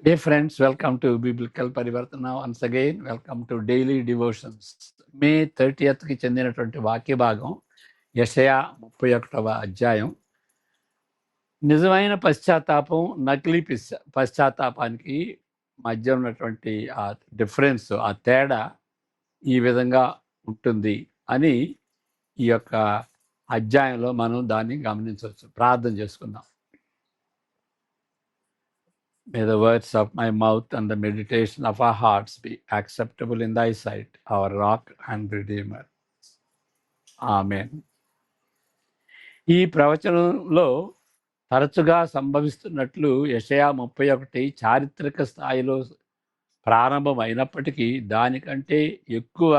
Dear friends, welcome to Biblical Parivartana. Once again, welcome to Daily Devotions. మే 30కి చెందినటువంటి వాక్య భాగం యెషయా 31వ అధ్యాయం. నిజమైన పశ్చాత్తాపం, నకిలీ పశ్చాత్తాపానికి మధ్య ఉన్నటువంటి ఆ డిఫరెన్స్, ఆ తేడా ఈ విధంగా ఉంటుంది అని ఈ యొక్క అధ్యాయంలో మనం దాన్ని గమనించవచ్చు. ప్రార్థన చేసుకుందాం. May the words of my mouth and the meditation of our hearts be acceptable in thy sight, our rock and redeemer. Amen. ఈ ప్రవచనంలో తరచుగా సంభవిస్తున్నట్లు యెషయా 31 చారిత్రక స్థాయిలో ప్రారంభమైనప్పటికీ దానికంటే ఎక్కువ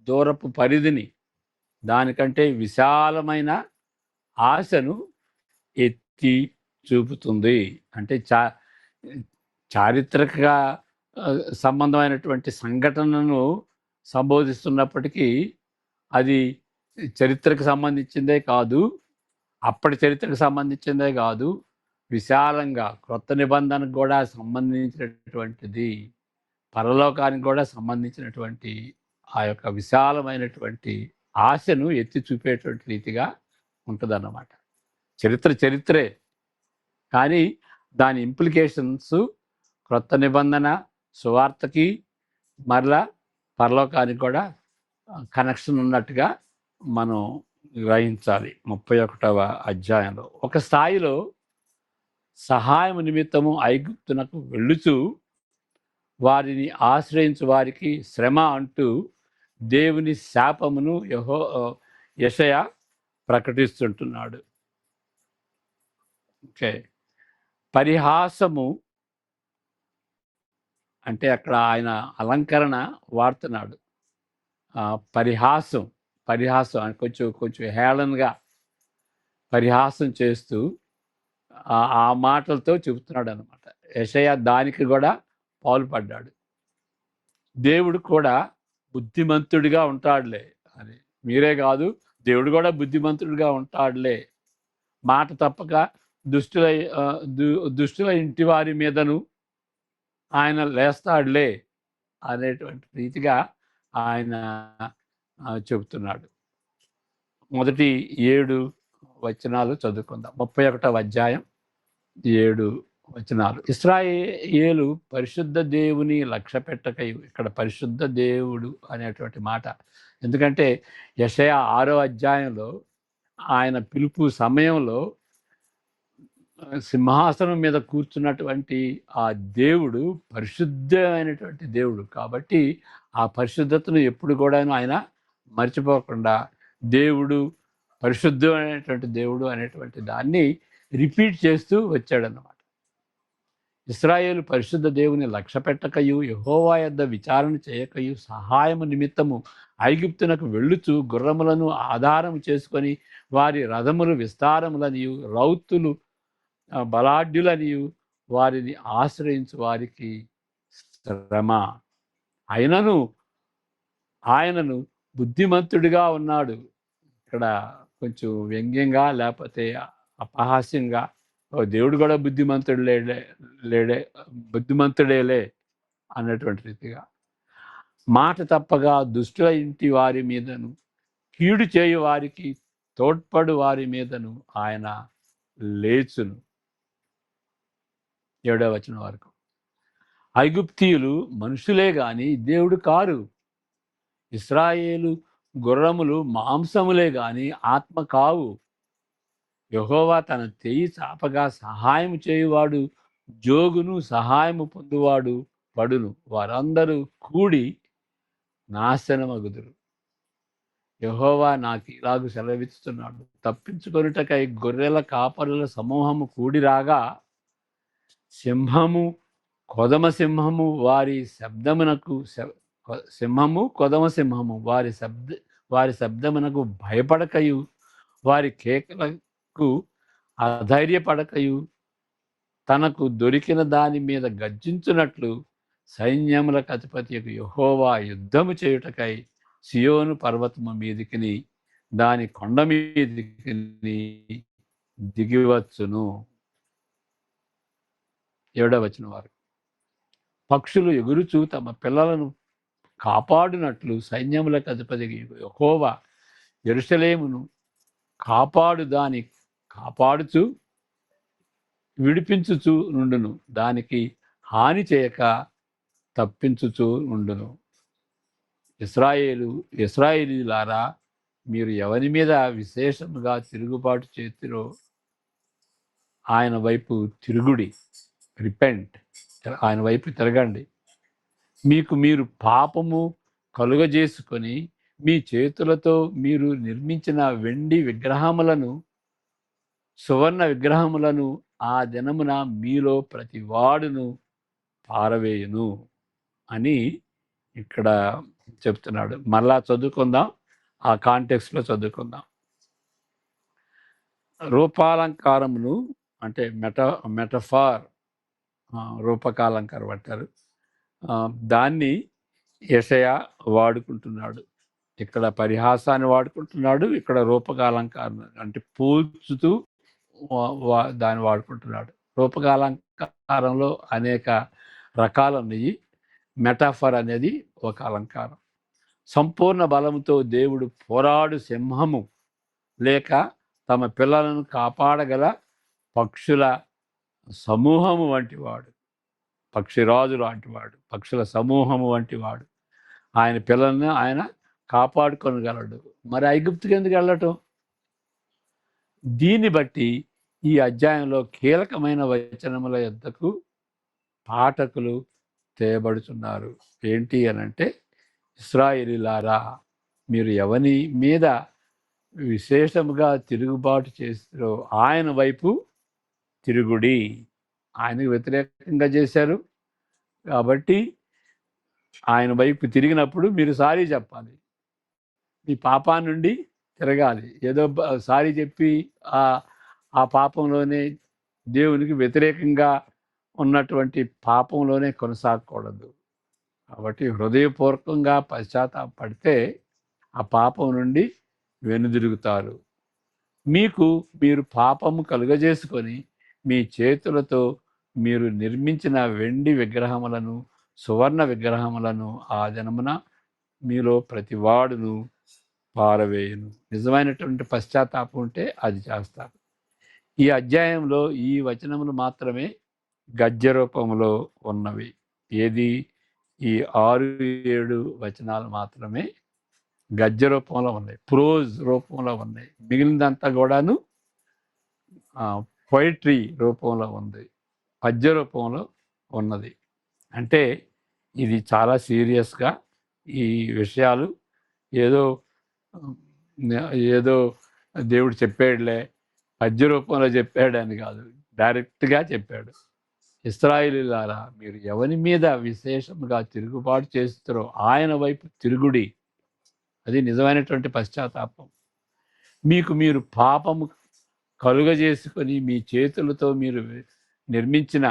దూరపు పరిధిని, దానికంటే విశాలమైన ఆశను ఎత్తి చూపుతుంది. అంటే చారిత్రక సంబంధమైనటువంటి సంఘటనను సంబోధిస్తున్నప్పటికీ అది చరిత్రకు సంబంధించిందే కాదు, అప్పటి చరిత్రకు సంబంధించిందే కాదు, విశాలంగా క్రొత్త నిబంధనకు కూడా సంబంధించినటువంటిది, పరలోకానికి కూడా సంబంధించినటువంటి ఆ యొక్క విశాలమైనటువంటి ఆశను ఎత్తి చూపేటువంటి రీతిగా ఉంటుందన్నమాట. చరిత్రే, కానీ దాని ఇంప్లికేషన్స్ క్రొత్త నిబంధన సువార్తకి మరలా పరలోకానికి కూడా కనెక్షన్ ఉన్నట్టుగా మనం గ్రహించాలి. 31వ అధ్యాయంలో ఒక స్థాయిలో సహాయం నిమిత్తము ఐగుప్తునకు వెళ్ళుచు వారిని ఆశ్రయించు వారికి శ్రమ అంటూ దేవుని శాపమును యెషయా ప్రకటిస్తుంటున్నాడు. ఓకే, పరిహాసము అంటే అక్కడ ఆయన అలంకరణ వాడుతున్నాడు. పరిహాసం కొంచెం హేళనగా పరిహాసం చేస్తూ ఆ మాటలతో చెబుతున్నాడు అనమాట. యెషయా దానికి కూడా పాల్పడ్డాడు. దేవుడు కూడా బుద్ధిమంతుడిగా ఉంటాడులే అని, మీరే కాదు దేవుడు కూడా బుద్ధిమంతుడిగా ఉంటాడులే, మాట తప్పక దుష్టుల ఇంటి వారి మీదను ఆయన లేస్తాడులే అనేటువంటి రీతిగా ఆయన చెబుతున్నాడు. మొదటి 7 వచనాలు చదువుకుందాం. 31వ అధ్యాయం 7 వచనాలు. ఇశ్రాయేలు పరిశుద్ధ దేవుని లక్ష్య పెట్టకయు, ఇక్కడ పరిశుద్ధ దేవుడు అనేటువంటి మాట, ఎందుకంటే యెషయా 6వ అధ్యాయంలో ఆయన పిలుపు సమయంలో సింహాసనం మీద కూర్చున్నటువంటి ఆ దేవుడు పరిశుద్ధమైనటువంటి దేవుడు కాబట్టి ఆ పరిశుద్ధతను ఎప్పుడు కూడా ఆయన మర్చిపోకుండా దేవుడు పరిశుద్ధమైనటువంటి దేవుడు అనేటువంటి దాన్ని రిపీట్ చేస్తూ వచ్చాడన్నమాట. ఇశ్రాయేలు పరిశుద్ధ దేవుని లక్ష్య పెట్టకయు, యెహోవా యొద్ద విచారణ చేయకయు, సహాయము నిమిత్తము ఐగుప్తునకు వెళ్ళుచు గుర్రములను ఆధారం చేసుకొని వారి రథములు విస్తారములనియు రౌతులు బలాఢ్యులనియు వారిని ఆశ్రయించు వారికి శ్రమ. ఆయనను బుద్ధిమంతుడిగా ఉన్నాడు. ఇక్కడ కొంచెం వ్యంగ్యంగా లేకపోతే అపహాస్యంగా దేవుడు కూడా బుద్ధిమంతుడేలే అన్నటువంటి రీతిగా, మాట తప్పగా దుష్టుల ఇంటి వారి మీదను కీడు చేయు వారికి తోడ్పడు వారి మీదను ఆయన లేచును. 7వ వచనం వరకు. ఐగుప్తీయులు మనుషులే గాని దేవుడు కారు, ఇశ్రాయేలు గుర్రములు మాంసములే గాని ఆత్మ కావు. యెహోవా తన చెయ్యి చాపగా సహాయం చేయువాడు జోగును, సహాయము పొందువాడు పడును, వారందరూ కూడి నాశనమగుదురు. యెహోవా నాకు ఇలాగు సెలవిస్తున్నాడు, తప్పించుకొనుటకై గొర్రెల కాపరుల సమూహము కూడి రాగా సింహము కొదమ సింహము వారి శబ్దమునకు భయపడకయు, వారి కేకలకు అధైర్యపడకయు, తనకు దొరికిన దాని మీద గర్జించున్నట్లు సైన్యములకు అధిపతియకు యెహోవా యుద్ధము చేయుటకై సియోను పర్వతము మీదికిని దాని కొండ మీదికిని దిగివచ్చును. 7వ వచనం వరకు. పక్షులు ఎగురుచూ తమ పిల్లలను కాపాడునట్లు సైన్యములకు అధిపతి యెహోవా యెరూషలేమును దాని కాపాడుచు విడిపించుచు నుండును, దానికి హాని చేయక తప్పించుచు ఉండును. ఇశ్రాయేలీయులారా, మీరు ఎవరి మీద విశేషముగా తిరుగుబాటు చేతిరో ఆయన వైపు తిరుగుడి. రిపెంట్, ఆయన వైపు తిరగండి. మీకు మీరు పాపము కలుగజేసుకొని మీ చేతులతో మీరు నిర్మించిన వెండి విగ్రహములను సువర్ణ విగ్రహములను ఆ దినమున మీలో ప్రతి వాడును పారవేయును అని ఇక్కడ చెప్తున్నాడు. మళ్ళా చదువుకుందాం, ఆ కాంటెక్స్ట్లో చదువుకుందాం. రూపాలంకారమును అంటే మెటఫార్, రూపకాలంకారం అంటారు. దాన్ని యెషయా వాడుకుంటున్నాడు. ఇక్కడ పరిహాసాన్ని వాడుకుంటున్నాడు, ఇక్కడ రూపకాలంకారం అంటే పూల్చుతూ దాన్ని వాడుకుంటున్నాడు. రూపకాలంకారంలో అనేక రకాలు ఉన్నాయి. మెటాఫర్ అనేది ఒక అలంకారం. సంపూర్ణ బలముతో దేవుడు పోరాడు సింహము లేక తమ పిల్లలను కాపాడగల పక్షుల సమూహము వంటివాడు, పక్షిరాజు లాంటివాడు, పక్షుల సమూహము వంటివాడు. ఆయన పిల్లల్ని ఆయన కాపాడుకొనగలడు. మరి ఐగుప్తుకి ఎందుకు వెళ్ళటం? దీన్ని బట్టి ఈ అధ్యాయంలో కీలకమైన వచనముల యొద్దకు పాఠకులు తేబడుతున్నారు. ఏంటి అనంటే, ఇశ్రాయేలీయులారా, మీరు ఎవని మీద విశేషముగా తిరుగుబాటు చేస్తారో ఆయన వైపు తిరుగుడి. ఆయనకు వ్యతిరేకంగా చేశారు కాబట్టి ఆయన వైపు తిరిగినప్పుడు మీరు సారీ చెప్పాలి. మీ పాపం నుండి తిరగాలి. ఏదో సారీ చెప్పి ఆ పాపంలోనే దేవునికి వ్యతిరేకంగా ఉన్నటువంటి పాపంలోనే కొనసాగకూడదు. కాబట్టి హృదయపూర్వకంగా పశ్చాత్తాపడితే ఆ పాపం నుండి వెనుదిరుగుతారు. మీకు మీరు పాపము కలుగజేసుకొని మీ చేతులతో మీరు నిర్మించిన వెండి విగ్రహములను సువర్ణ విగ్రహములను ఆ దినమున మీలో ప్రతివాడును పారవేయును. నిజమైనటువంటి పశ్చాత్తాపం ఉంటే అది చేస్తారు. ఈ అధ్యాయంలో ఈ వచనములు మాత్రమే గద్య రూపంలో ఉన్నవి. ఏది? ఈ 6-7 వచనాలు మాత్రమే గద్య రూపంలో ఉన్నాయి, ప్రోజ్ రూపంలో ఉన్నాయి. మిగిలినదంతా కూడాను పొయిట్రీ రూపంలో ఉంది, పద్య రూపంలో ఉన్నది. అంటే ఇది చాలా సీరియస్గా ఈ విషయాలు ఏదో ఏదో దేవుడు చెప్పాడులే, పద్య రూపంలో చెప్పాడని కాదు, డైరెక్ట్గా చెప్పాడు. ఇశ్రాయేలీయులారా, మీరు ఎవరి మీద విశేషంగా తిరుగుబాటు చేస్తారో ఆయన వైపు తిరుగుడి. అది నిజమైనటువంటి పశ్చాత్తాపం. మీకు మీరు పాపము కలుగజేసుకొని మీ చేతులతో మీరు నిర్మించిన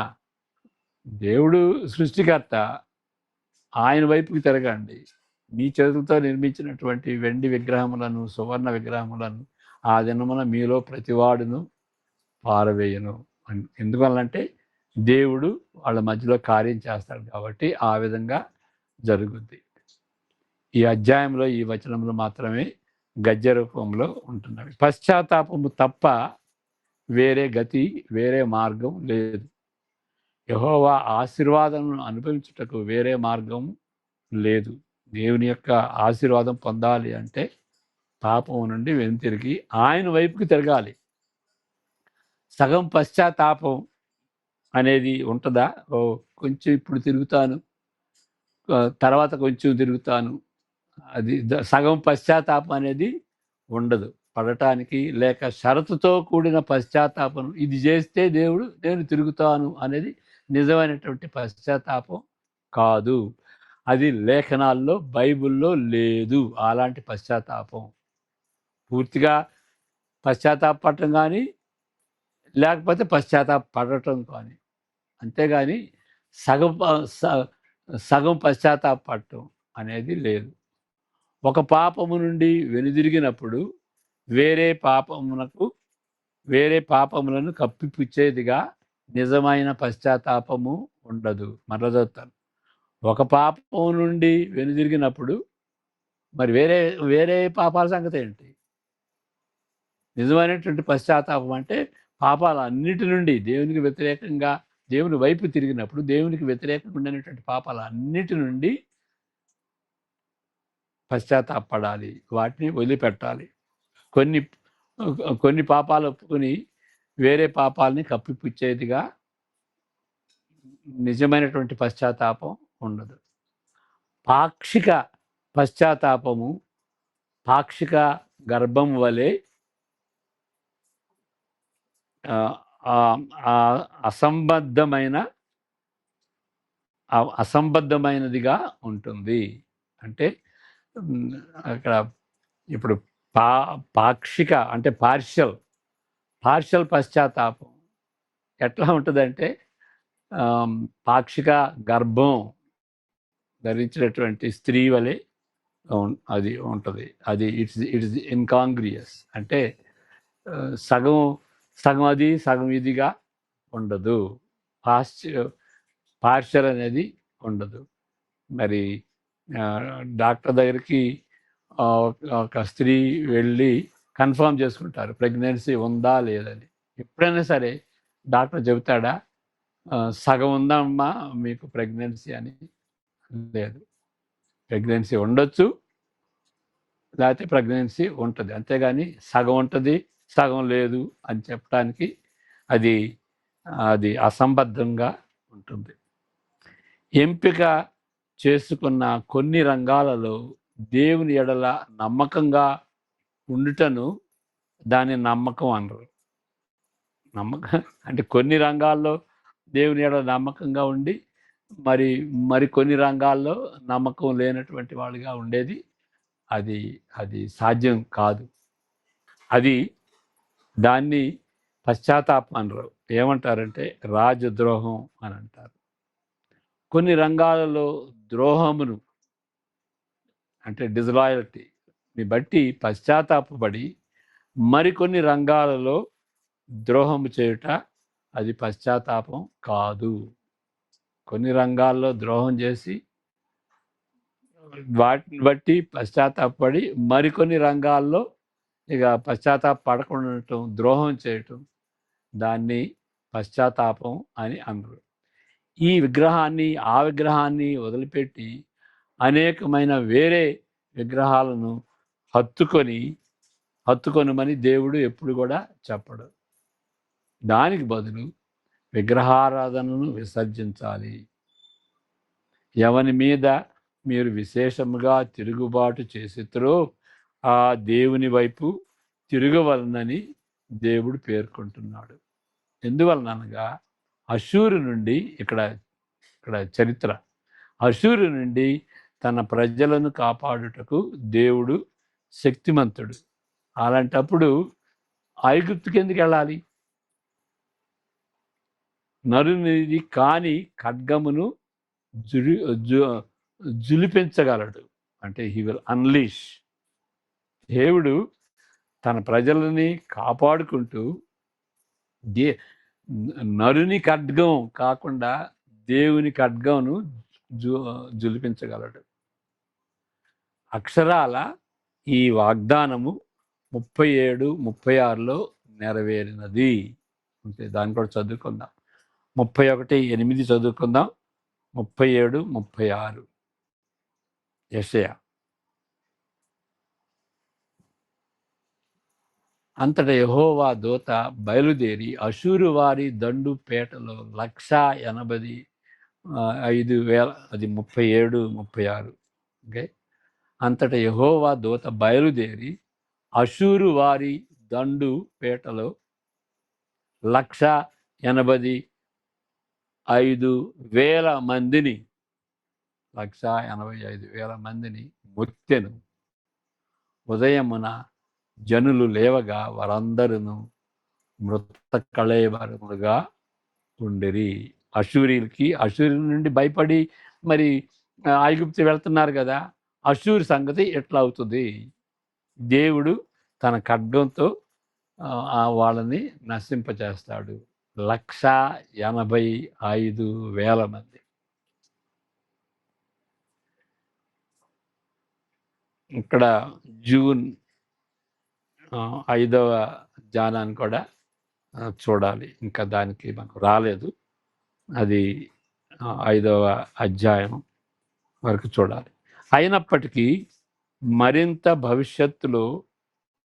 దేవుడు సృష్టికర్త, ఆయన వైపుకి తిరగండి. మీ చేతులతో నిర్మించినటువంటి వెండి విగ్రహములను సువర్ణ విగ్రహములను ఆ దినమున మీలో ప్రతివాడును పారవేయను. ఎందువల్లంటే దేవుడు వాళ్ళ మధ్యలో కార్యం చేస్తాడు కాబట్టి ఆ విధంగా జరుగుద్ది. ఈ అధ్యాయంలో ఈ వచనంలో మాత్రమే గద్య రూపంలో ఉంటున్నవి. పశ్చాత్తాపము తప్ప వేరే గతి, వేరే మార్గం లేదు. యెహోవా ఆశీర్వాదం అనుభవించుటకు వేరే మార్గం లేదు. దేవుని యొక్క ఆశీర్వాదం పొందాలి అంటే పాపం నుండి వెనుతిరిగి ఆయన వైపుకి తిరగాలి. సగం పశ్చాత్తాపం అనేది ఉంటుందా? కొంచెం ఇప్పుడు తిరుగుతాను, తర్వాత కొంచెం తిరుగుతాను, అది సగం పశ్చాత్తాపం అనేది ఉండదు. పడటానికి లేక షరతుతో కూడిన పశ్చాత్తాపం, ఇది చేస్తే నేను తిరుగుతాను అనేది నిజమైనటువంటి పశ్చాత్తాపం కాదు. అది లేఖనాల్లో బైబిల్లో లేదు అలాంటి పశ్చాత్తాపం. పూర్తిగా పశ్చాత్తాపడటం కానీ లేకపోతే పశ్చాత్తాపడటం కానీ, అంతేగాని సగం పశ్చాత్తాపడటం అనేది లేదు. ఒక పాపము నుండి వెనుదిరిగినప్పుడు వేరే పాపములను కప్పిపుచ్చేదిగా నిజమైన పశ్చాత్తాపము ఉండదు. మరలా చదువుతాను. ఒక పాపం నుండి వెనుదిరిగినప్పుడు మరి వేరే వేరే పాపాల సంగతి ఏంటి? నిజమైనటువంటి పశ్చాత్తాపం అంటే పాపాలన్నిటి నుండి దేవునికి వ్యతిరేకంగా దేవుని వైపు తిరిగినప్పుడు దేవునికి వ్యతిరేకంగా ఉండేటువంటి పాపాలన్నిటి నుండి పశ్చాత్తాపడాలి, వాటిని వదిలిపెట్టాలి. కొన్ని కొన్ని పాపాలు ఒప్పుకొని వేరే పాపాలని కప్పిపుచ్చేదిగా నిజమైనటువంటి పశ్చాత్తాపం ఉండదు. పాక్షిక పశ్చాత్తాపము పాక్షిక గర్భం వలె అసంబద్ధమైనదిగా ఉంటుంది. అంటే అక్కడ ఇప్పుడు పాక్షిక అంటే పార్షల్ పశ్చాత్తాపం ఎట్లా ఉంటుందంటే పాక్షిక గర్భం ధరించినటువంటి స్త్రీ వలె అది ఉంటుంది. అది ఇట్స్ ఇన్కాంగ్రియస్ అంటే సగం సగం అది సగం ఇదిగా ఉండదు. పార్షల్ అనేది ఉండదు. మరి డాక్టర్ దగ్గరికి ఒక స్త్రీ వెళ్ళి కన్ఫర్మ్ చేసుకుంటారు ప్రెగ్నెన్సీ ఉందా లేదని. ఎప్పుడైనా సరే డాక్టర్ చెబుతాడా సగం ఉందమ్మా మీకు ప్రెగ్నెన్సీ అని? లేదు. ప్రెగ్నెన్సీ ఉండొచ్చు, లేకపోతే ప్రెగ్నెన్సీ ఉంటుంది, అంతేగాని సగం ఉంటుంది సగం లేదు అని చెప్పడానికి అది అది అసంబద్ధంగా ఉంటుంది. ఎంపిక చేసుకున్న కొన్ని రంగాలలో దేవుని ఎడల నమ్మకంగా ఉండుటను దాని నమ్మకం అనరు. నమ్మకం అంటే కొన్ని రంగాల్లో దేవుని ఎడల నమ్మకంగా ఉండి మరి కొన్ని రంగాల్లో నమ్మకం లేనటువంటి వాళ్ళుగా ఉండేది అది అది సాధ్యం కాదు. అది దాన్ని పశ్చాత్తాపం అనరు. ఏమంటారంటే రాజద్రోహం అని అంటారు. కొన్ని రంగాలలో ద్రోహమును అంటే డిజలాయల్టీని బట్టి పశ్చాత్తాపడి మరికొన్ని రంగాలలో ద్రోహము చేయుట అది పశ్చాత్తాపం కాదు. కొన్ని రంగాల్లో ద్రోహం చేసి వాటిని బట్టి పశ్చాత్తాపడి మరికొన్ని రంగాల్లో ఇక పశ్చాత్తాపడకుండా ఉండటం, ద్రోహం చేయటం, దాన్ని పశ్చాత్తాపం అని అనరు. ఈ విగ్రహాన్ని ఆ విగ్రహాన్ని వదిలిపెట్టి అనేకమైన వేరే విగ్రహాలను హత్తుకొనమని దేవుడు ఎప్పుడు కూడా చెప్పడు. దానికి బదులు విగ్రహారాధనను విసర్జించాలి. ఎవని మీద మీరు విశేషముగా తిరుగుబాటు చేసిరో ఆ దేవుని వైపు తిరగవలనని దేవుడు పేర్కొంటున్నాడు. ఎందువలనగా అషూరు నుండి ఇక్కడ చరిత్ర, అషూరు నుండి తన ప్రజలను కాపాడుటకు దేవుడు శక్తిమంతుడు. అలాంటప్పుడు ఐగుప్తుకి ఎందుకు వెళ్ళాలి? నరునిది కాని ఖడ్గమును జులిపించగలడు. అంటే హీ విల్ అన్లీష్. దేవుడు తన ప్రజలని కాపాడుకుంటూ నరుని ఖడ్గం కాకుండా దేవుని ఖడ్గంను జులిపించగలడు. అక్షరాల ఈ వాగ్దానము 37, 36లో నెరవేరినది. అంటే దాన్ని కూడా చదువుకుందాం. 31:8 చదువుకుందాం. 37, 36 యెషయా. అంతటా యెహోవా దూత బయలుదేరి అషూరు వారి దండు పేటలో 185,000 అది 37, 36. ఓకే. అంతటా యెహోవా దూత బయలుదేరి అషూరు వారి దండు పేటలో 185,000 మందిని 185,000 మందిని మొత్తెను. ఉదయమున జనులు లేవగా వారందరూ మృత కళేబరములుగా ఉండిరి. అషూరు నుండి భయపడి మరి ఐగుప్తు వెళ్తున్నారు కదా. అషూరు సంగతి ఎట్లా అవుతుంది? దేవుడు తన ఖడ్గంతో వాళ్ళని నశింపచేస్తాడు. 185,000 మంది. ఇక్కడ జూన్ 5వ ధ్యానాన్ని కూడా చూడాలి. ఇంకా దానికి మనకు రాలేదు. అది 5వ అధ్యాయం వరకు చూడాలి. అయినప్పటికీ మరింత భవిష్యత్తులో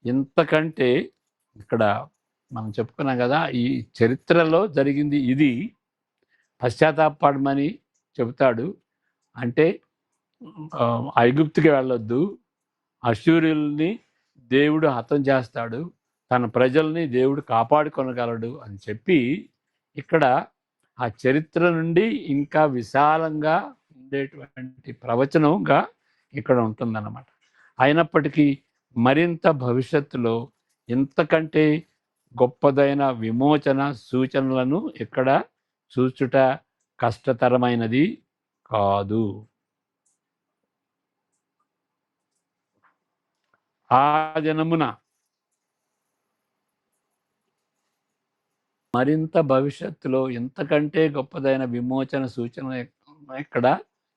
ఇంతకంటే ఇక్కడ మనం చెప్పుకున్నాం కదా, ఈ చరిత్రలో జరిగింది ఇది, పశ్చాత్తాపడమని చెబుతాడు. అంటే ఐగుప్తుకి వెళ్ళొద్దు, అశూరుల్ని దేవుడు హతం చేస్తాడు, తన ప్రజల్ని దేవుడు కాపాడుకొనగలడు అని చెప్పి ఇక్కడ ఆ చరిత్ర నుండి ఇంకా విశాలంగా ఉండేటువంటి ప్రవచనంగా ఇక్కడ ఉంటుందన్నమాట. అయినప్పటికీ మరింత భవిష్యత్తులో ఇంతకంటే గొప్పదైన విమోచన సూచనలను ఇక్కడ చూచుట కష్టతరమైనది కాదు. ఆ దినమున మరింత భవిష్యత్తులో ఇంతకంటే గొప్పదైన విమోచన సూచన ఇక్కడ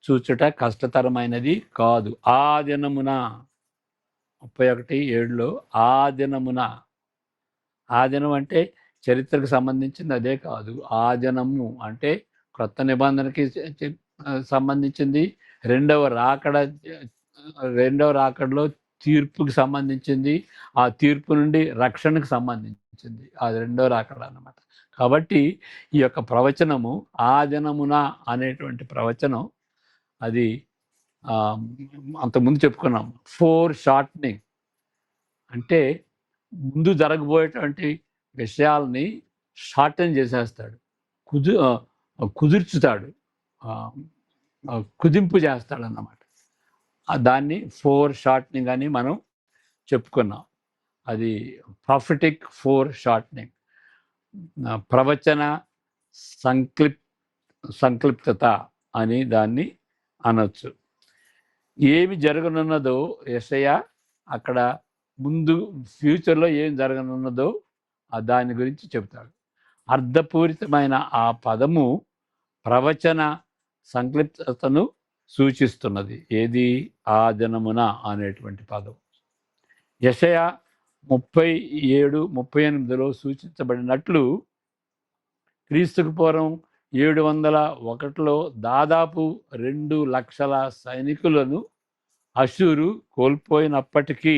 చూచుట కష్టతరమైనది కాదు. ఆ దినమున 31:7లో ఆ దినమున, ఆ దినం అంటే చరిత్రకు సంబంధించింది అదే కాదు. ఆ దినము అంటే క్రొత్త నిబంధనకి సంబంధించింది. రెండవ రాకడలో తీర్పుకి సంబంధించింది. ఆ తీర్పు నుండి రక్షణకు సంబంధించింది. అది రెండో రాకడ అన్నమాట. కాబట్టి ఈ యొక్క ప్రవచనము ఆ దినమున అనేటువంటి ప్రవచనం అది అంతకుముందు చెప్పుకున్నాం. 4 షార్ట్నింగ్ అంటే ముందు జరగబోయేటువంటి విషయాల్ని షార్టన్ చేసేస్తాడు, కుదుర్చుతాడు, కుదింపు చేస్తాడన్నమాట. దాన్ని 4 షార్ట్నింగ్ అని మనం చెప్పుకున్నాం. అది ప్రాఫిటిక్ 4 షార్ట్నింగ్, ప్రవచన సంక్లిప్తత అని దాన్ని అనొచ్చు. ఏమి జరగనున్నదో యెషయా అక్కడ ముందు ఫ్యూచర్లో ఏం జరగనున్నదో దాని గురించి చెప్తాడు. అర్థపూరితమైన ఆ పదము ప్రవచన సంక్లిప్తతను సూచిస్తున్నది. ఏది? ఆ దినమున అనేటువంటి పదం. యెషయా 37:38లో సూచించబడినట్లు క్రీస్తుకు పూర్వం 701లో దాదాపు 2 లక్షల సైనికులను అశూరు కోల్పోయినప్పటికీ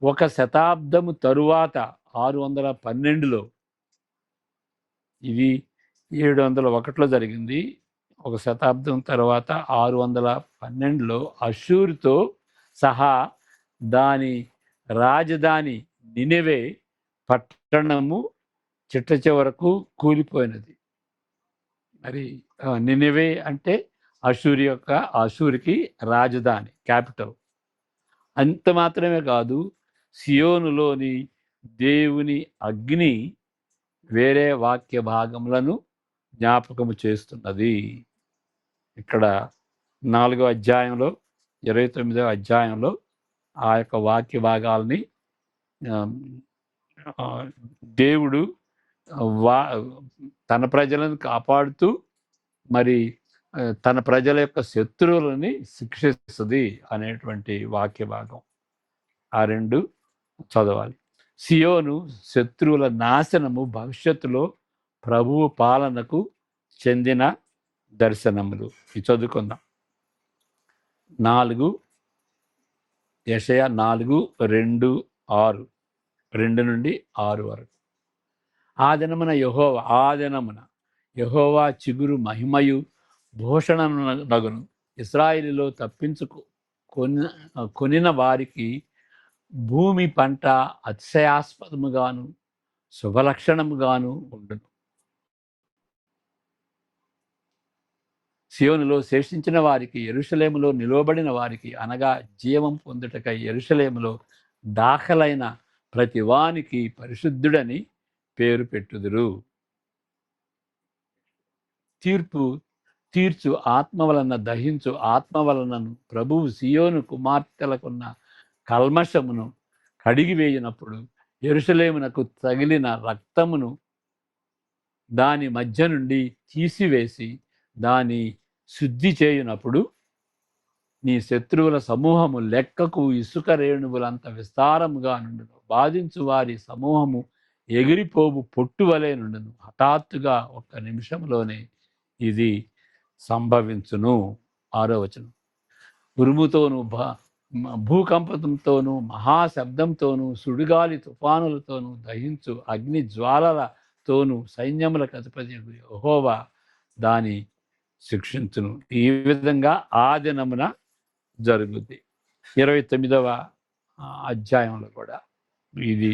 1 శతాబ్దము తరువాత 612లో, ఇది 701లో జరిగింది, 1 శతాబ్దం తర్వాత 612లో అశూరుతో సహా దాని రాజధాని నినెవే పట్టణము చిట్ట చివరకు కూలిపోయినది. మరి నినెవే అంటే అశూరుకి రాజధాని, క్యాపిటల్. అంత మాత్రమే కాదు, సియోనులోని దేవుని అగ్ని వేరే వాక్య భాగములను జ్ఞాపకము చేస్తున్నది. ఇక్కడ 4వ అధ్యాయంలో 29వ అధ్యాయంలో ఆ యొక్క వాక్య భాగాల్ని దేవుడు తన ప్రజలను కాపాడుతూ మరి తన ప్రజల యొక్క శత్రువులని శిక్షిస్తుంది అనేటువంటి వాక్య భాగం. ఆ 2 చదవాలి. సియోను శత్రువుల నాశనము భవిష్యత్తులో ప్రభువు పాలనకు చెందిన దర్శనములు. ఇది చదువుకుందాం. 4 యెషయా 4:2-6, 2 నుండి 6 వరకు. ఆ దినమున యెహోవా చిగురు మహిమయు భూషణనగును. ఇశ్రాయేలులో కొనిన వారికి భూమి పంట అతిశయాస్పదముగాను శుభలక్షణముగాను ఉండును. సియోనులో శేషించిన వారికి, యెరూషలేములో నిలువబడిన వారికి, అనగా జీవం పొందుటకై యెరూషలేములో దాఖలైన ప్రతి వానికి పరిశుద్ధుడని పేరు పెట్టుదురు. తీర్చు ఆత్మ వలన దహించు ఆత్మ వలనను ప్రభువు సియోను కుమార్తెలకున్న కల్మషమును కడిగివేయినప్పుడు, యెరూషలేమునకు తగిలిన రక్తమును దాని మధ్య నుండి తీసివేసి దాని శుద్ధి చేయునప్పుడు నీ శత్రువుల సమూహము లెక్కకు ఇసుక రేణువులంత విస్తారముగా నుండును. బాధించు వారి సమూహము ఎగిరిపోవు పొట్టువలే నుండును. హఠాత్తుగా ఒక్క నిమిషంలోనే ఇది సంభవించును. 6వ వచనం. ఉరుముతోను భూకంపంతోనూ మహాశబ్దంతోనూ సుడిగాలి తుఫానులతోనూ దహించు అగ్ని జ్వాలలతోనూ సైన్యములకు అధిపతి యెహోవా దాని శిక్షించును. ఈ విధంగా ఆ దినమున జరుగుద్ది. 29వ అధ్యాయంలో కూడా ఇది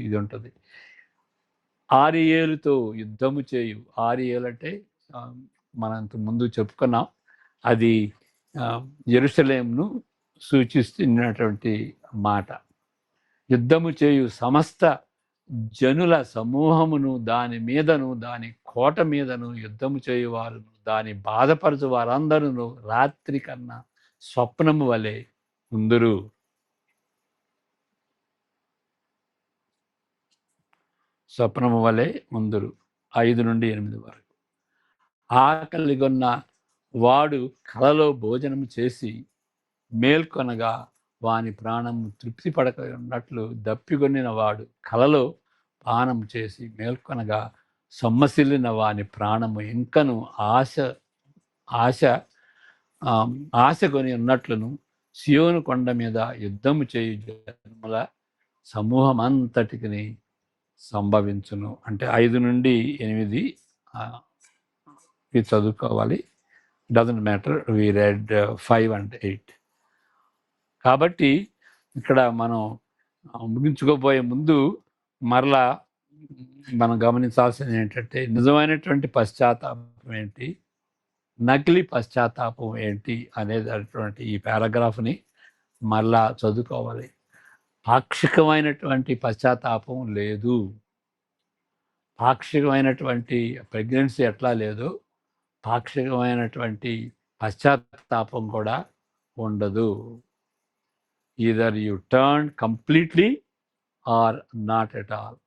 ఇది ఉంటుంది. ఆరియేలుతో యుద్ధము చేయు. ఆరియేలు అంటే మనం ముందు చెప్పుకున్నాం. అది యెరూషలేమును సూచిస్తున్నటువంటి మాట. యుద్ధము చేయు సమస్త జనుల సమూహమును దాని మీదను దాని కోట మీదను యుద్ధము చేయువారును దాని బాధపరచు వారందరూ రాత్రి కన్నా స్వప్నము వలె ఉందురు. స్వప్నము వలె ఉందురు. 5 నుండి 8 వరకు. ఆకలిగొన్న వాడు కలలో భోజనం చేసి మేల్కొనగా వాని ప్రాణము తృప్తి పడక ఉన్నట్లు దప్పిగొనిన వాడు కలలో పానం చేసి మేల్కొనగా సొమ్మసిల్లిన వాని ప్రాణము ఇంకను ఆశ కొని ఉన్నట్లును సియోను కొండ మీద యుద్ధము చేయు జనముల సమూహం అంతటికి సంభవించును. అంటే 5 నుండి 8 ఇది చదువుకోవాలి. Doesn't matter, we read 5 and 8. కాబట్టి ఇక్కడ మనం ముగించుకోబోయే ముందు మరలా మనం గమనించాల్సింది ఏంటంటే, నిజమైనటువంటి పశ్చాత్తాపం ఏంటి, నకిలీ పశ్చాత్తాపం ఏంటి అనేటటువంటి ఈ పారాగ్రాఫ్ని మరలా చదువుకోవాలి. పాక్షికమైనటువంటి పశ్చాత్తాపం లేదు. పాక్షికమైనటువంటి ప్రెగ్నెన్సీ ఎట్లా లేదు, పాక్షికమైనటువంటి పశ్చాత్తాపం కూడా ఉండదు. Either you turn completely or not at all.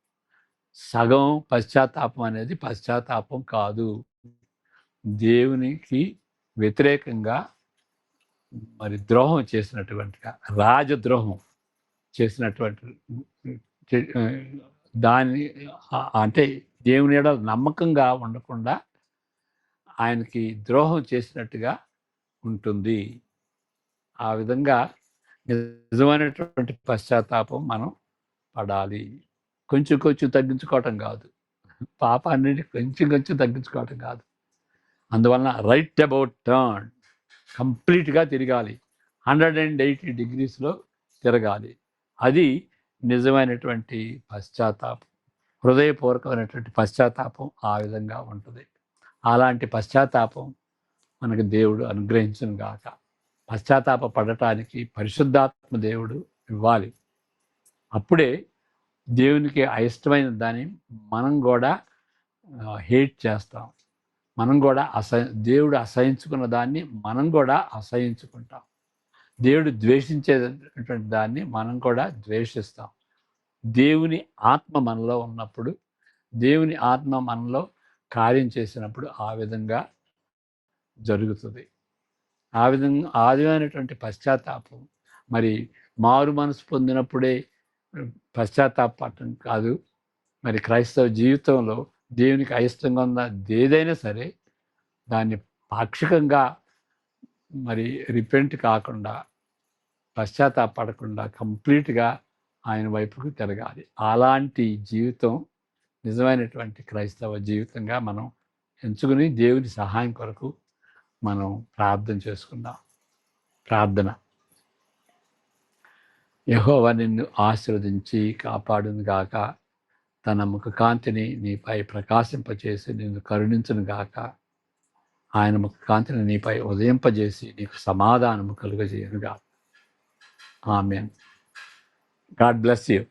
సగం పశ్చాత్తాపం అనేది పశ్చాత్తాపం కాదు. దేవునికి వ్యతిరేకంగా మరి ద్రోహం చేసినటువంటిగా, రాజద్రోహం చేసినటువంటి దాన్ని అంటే దేవుని ఎడల నమ్మకంగా ఉండకుండా ఆయనకి ద్రోహం చేసినట్టుగా ఉంటుంది. ఆ విధంగా నిజమైనటువంటి పశ్చాత్తాపం మనం పడాలి. కొంచెం కొంచెం తగ్గించుకోవటం కాదు, పాపాన్ని కొంచెం కొంచెం తగ్గించుకోవటం కాదు. అందువలన రైట్ అబౌట్ టర్న్, కంప్లీట్గా తిరగాలి. 180 degreesలో తిరగాలి. అది నిజమైనటువంటి పశ్చాత్తాపం. హృదయపూర్వకమైనటువంటి పశ్చాత్తాపం ఆ విధంగా ఉంటుంది. అలాంటి పశ్చాత్తాపం మనకు దేవుడు అనుగ్రహించును గాక. పశ్చాత్తాప పడటానికి పరిశుద్ధాత్మ దేవుడు ఇవ్వాలి. అప్పుడే దేవునికి అయిష్టమైన దాన్ని మనం కూడా హేట్ చేస్తాం. మనం కూడా దేవుడు అసహించుకున్న దాన్ని మనం కూడా అసహించుకుంటాం. దేవుడు ద్వేషించేటటువంటి దాన్ని మనం కూడా ద్వేషిస్తాం. దేవుని ఆత్మ మనలో ఉన్నప్పుడు, దేవుని ఆత్మ మనలో కార్యం చేసినప్పుడు ఆ విధంగా జరుగుతుంది. ఆ విధంగా ఆదిమైనటువంటి పశ్చాత్తాపం మరి మారు మనసు పొందినప్పుడే పశ్చాత్తాపం కాదు. మరి క్రైస్తవ జీవితంలో దేవునికి అయిష్టంగా ఉన్న ఏదైనా సరే దాన్ని పాక్షికంగా మరి రిపెంట్ కాకుండా, పశ్చాత్తాపడకుండా కంప్లీట్గా ఆయన వైపుకు తిరగాలి. అలాంటి జీవితం నిజమైనటువంటి క్రైస్తవ జీవితంగా మనం ఎంచుకుని దేవుని సహాయం కొరకు మనం ప్రార్థన చేసుకుందాం. ప్రార్థన. యెహోవా నిన్ను ఆశీర్వదించి కాపాడును గాక. తన ముఖకాంతిని నీపై ప్రకాశింపచేసి నిన్ను కరుణించును గాక. ఆయన ముఖకాంతిని నీపై ఉదయింపజేసి నీకు సమాధానము కలుగజేయును గాక. ఆమేన్. God bless you.